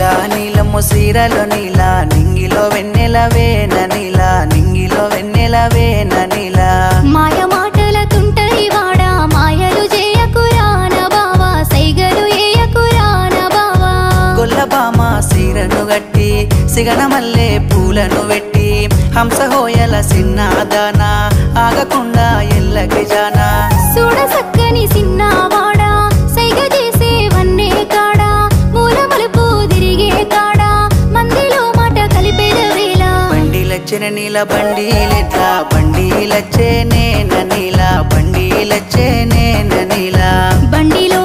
నీలా నీలము సీరలో నీలా నింగిలో వెన్నెలవేన నీలా నింగిలో వెన్నెలవేన నీలా మాయ మాటల తుంటరి వాడా మాయలు చేయకురాన బావా సైగలు ఏయకురాన బావా గొల్లబామ సీరను గట్టి సిగన మల్లె పూలను వెట్టి హంసహోయల సిన్నాదాన ఆగకుండా ఎల్లకి జానా చూడ సక్కని సిన్నవాడా సైగ చేసే వన్నే కాడా మూల మలుపు తిరిగే కాడా మందిలో మాట కలిపేద వేళ బండిలచ్చిన నీల బండిలెట్లా బండిలచ్చే నేన నీల బండిలచ్చే నేన నీల బండిలో